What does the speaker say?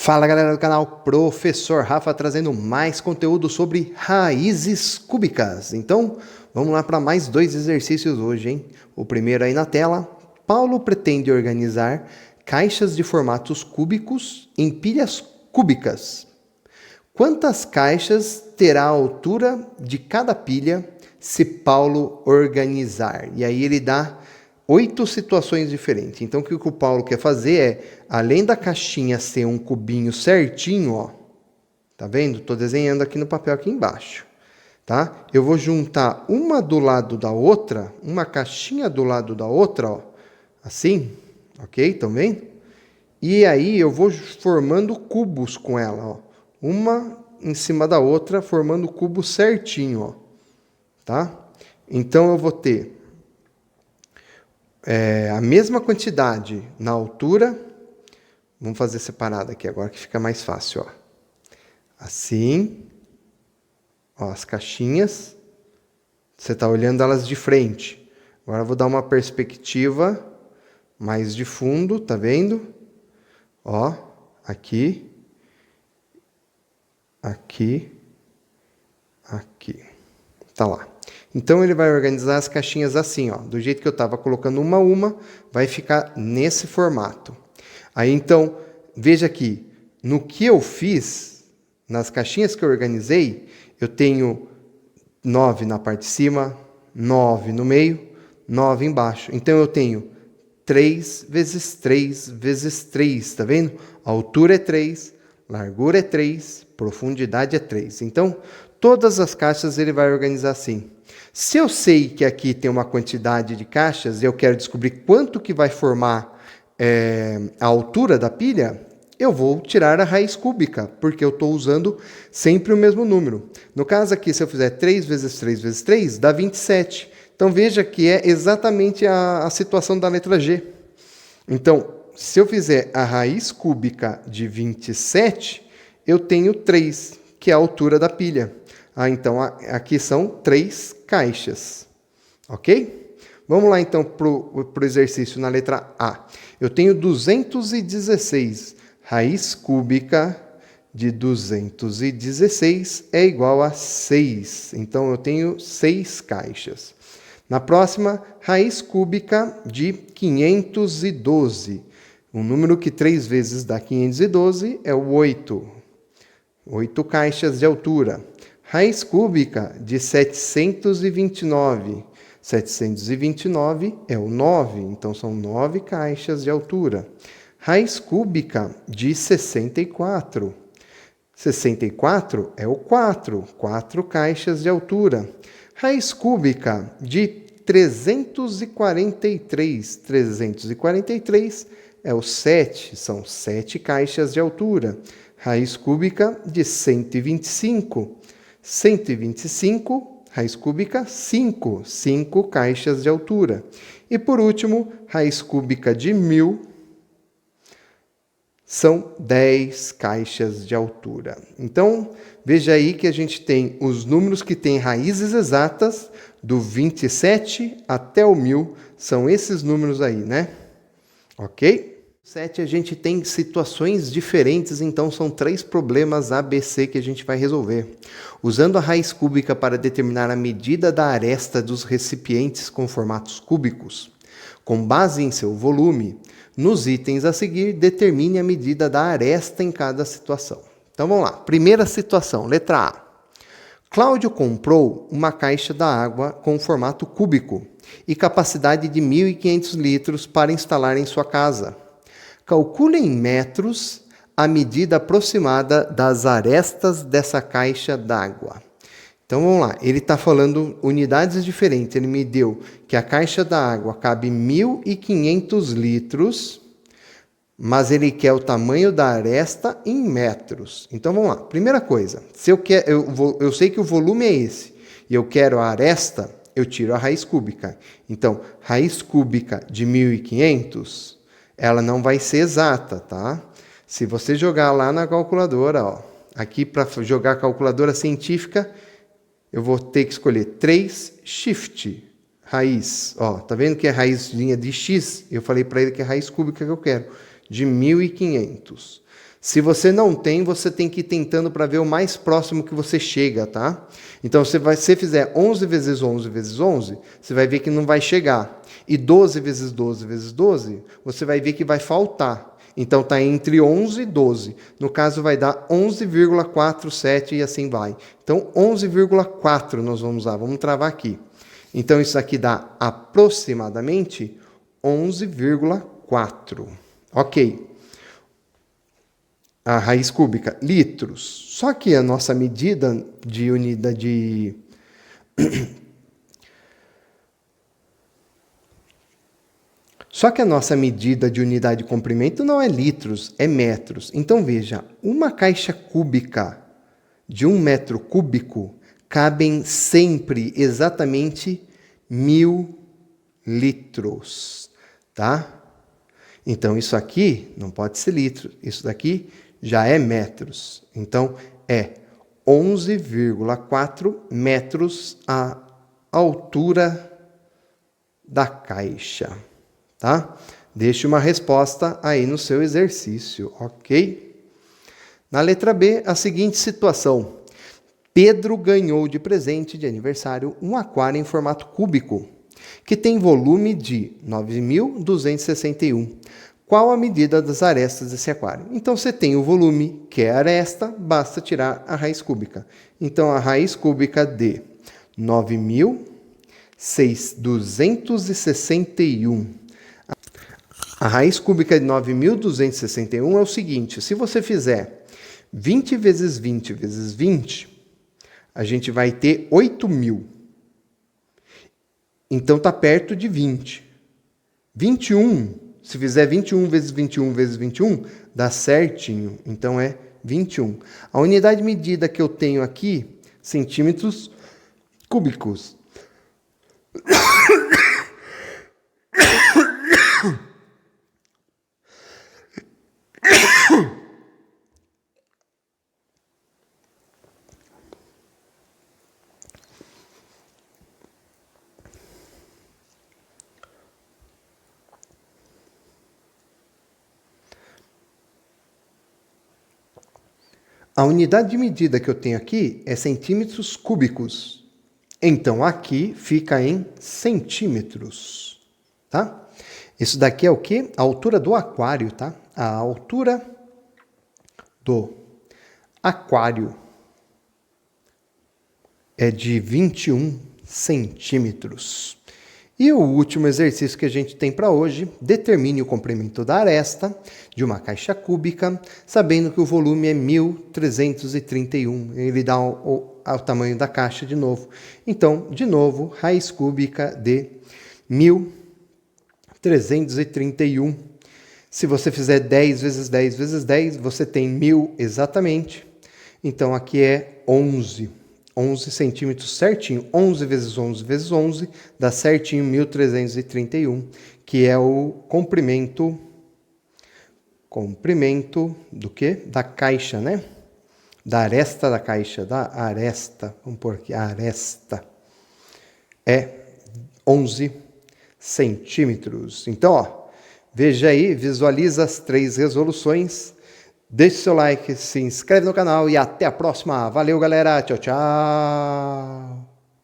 Fala galera do canal Professor Rafa trazendo mais conteúdo sobre raízes cúbicas. Então, vamos lá para mais dois exercícios hoje, hein? O primeiro aí na tela. Paulo pretende organizar caixas de formatos cúbicos em pilhas cúbicas. Quantas caixas terá a altura de cada pilha se Paulo organizar? E aí ele dá 8 situações diferentes. Então, o que o Paulo quer fazer é, além da caixinha ser um cubinho certinho, ó, tá vendo? Estou desenhando aqui no papel aqui embaixo, tá? Eu vou juntar uma do lado da outra, uma caixinha do lado da outra, ó, assim, ok? Estão vendo? E aí eu vou formando cubos com ela, ó, uma em cima da outra, formando o cubo certinho, ó, tá? Então eu vou ter a mesma quantidade na altura. Vamos fazer separado aqui agora que fica mais fácil, ó. Assim, ó, as caixinhas, você está olhando elas de frente. Agora eu vou dar uma perspectiva mais de fundo, tá vendo? Ó, aqui, aqui, aqui. Tá lá. Então, ele vai organizar as caixinhas assim, ó. Do jeito que eu estava colocando uma a uma, vai ficar nesse formato. Aí, então, veja aqui. No que eu fiz, nas caixinhas que eu organizei, eu tenho 9 na parte de cima, 9 no meio, 9 embaixo. Então, eu tenho 3 vezes 3 vezes 3, tá vendo? A altura é 3, largura é 3, profundidade é 3. Então, todas as caixas ele vai organizar assim. Se eu sei que aqui tem uma quantidade de caixas e eu quero descobrir quanto que vai formar a altura da pilha, eu vou tirar a raiz cúbica, porque eu estou usando sempre o mesmo número. No caso aqui, se eu fizer 3 vezes 3 vezes 3, dá 27. Então, veja que é exatamente a situação da letra G. Então, se eu fizer a raiz cúbica de 27, eu tenho 3, que é a altura da pilha. Então, aqui são 3 caixas, ok? Vamos lá, então, para o exercício na letra A. Eu tenho 216. Raiz cúbica de 216 é igual a 6. Então, eu tenho 6 caixas. Na próxima, raiz cúbica de 512. Um número que 3 vezes dá 512 é o 8. 8 caixas de altura. Raiz cúbica de 729. 729 é o 9, então são 9 caixas de altura. Raiz cúbica de 64. 64 é o 4, 4 caixas de altura. Raiz cúbica de 343. 343 é o 7, são 7 caixas de altura. Raiz cúbica de 125. 125, raiz cúbica, 5. 5 caixas de altura. E por último, raiz cúbica de 1000 são 10 caixas de altura. Então, veja aí que a gente tem os números que têm raízes exatas, do 27 até o 1000, são esses números aí, né? Ok? 7 a gente tem situações diferentes, então são 3 problemas ABC que a gente vai resolver. Usando a raiz cúbica para determinar a medida da aresta dos recipientes com formatos cúbicos. Com base em seu volume, nos itens a seguir, determine a medida da aresta em cada situação. Então vamos lá. Primeira situação, letra A. Cláudio comprou uma caixa da água com formato cúbico e capacidade de 1.500 litros para instalar em sua casa. Calcule em metros a medida aproximada das arestas dessa caixa d'água. Então, vamos lá. Ele está falando unidades diferentes. Ele me deu que a caixa d'água cabe 1.500 litros, mas ele quer o tamanho da aresta em metros. Então, vamos lá. Primeira coisa, se eu sei que o volume é esse e eu quero a aresta, eu tiro a raiz cúbica. Então, raiz cúbica de 1.500... ela não vai ser exata, tá? Se você jogar lá na calculadora, ó, aqui para jogar a calculadora científica, eu vou ter que escolher 3 shift, raiz. Ó, tá vendo que é raízzinha de x? Eu falei para ele que é raiz cúbica que eu quero, de 1.500. Se você não tem, você tem que ir tentando para ver o mais próximo que você chega, tá? Então, se você fizer 11 vezes 11 vezes 11, você vai ver que não vai chegar. E 12 vezes 12 vezes 12, você vai ver que vai faltar. Então, está entre 11 e 12. No caso, vai dar 11,47 e assim vai. Então, 11,4 nós vamos usar. Vamos travar aqui. Então, isso aqui dá aproximadamente 11,4. Ok. A raiz cúbica, litros. Só que a nossa medida de unidade Só que a nossa medida de unidade de comprimento não é litros, é metros. Então veja, uma caixa cúbica de 1 metro cúbico cabem sempre exatamente 1000 litros, tá? Então isso aqui não pode ser litro, isso daqui já é metros. Então, é 11,4 metros a altura da caixa, tá? Deixe uma resposta aí no seu exercício, ok? Na letra B, a seguinte situação. Pedro ganhou de presente de aniversário um aquário em formato cúbico, que tem volume de 9.261. Qual a medida das arestas desse aquário? Então, você tem o volume, que é a aresta, basta tirar a raiz cúbica. Então, a raiz cúbica de 9.261. A raiz cúbica de 9.261 é o seguinte, se você fizer 20 vezes 20 vezes 20, a gente vai ter 8.000. Então, está perto de 20. 21. Se fizer 21 vezes 21 vezes 21, dá certinho. Então, é 21. A unidade de medida que eu tenho aqui, centímetros cúbicos. A unidade de medida que eu tenho aqui é centímetros cúbicos. Então, aqui fica em centímetros, tá? Isso daqui é o quê? A altura do aquário, tá? A altura do aquário é de 21 centímetros. E o último exercício que a gente tem para hoje, determine o comprimento da aresta de uma caixa cúbica, sabendo que o volume é 1.331. Ele dá o tamanho da caixa de novo. Então, de novo, raiz cúbica de 1.331. Se você fizer 10 vezes 10 vezes 10, você tem 1.000 exatamente. Então, aqui é 11 centímetros certinho, 11 vezes 11 vezes 11, dá certinho 1.331, que é o comprimento do quê? Da caixa, né? Da aresta da caixa, da aresta, vamos pôr aqui, a aresta é 11 centímetros. Então, ó, veja aí, visualiza as 3 resoluções. Deixe seu like, se inscreve no canal e até a próxima. Valeu, galera. Tchau, tchau.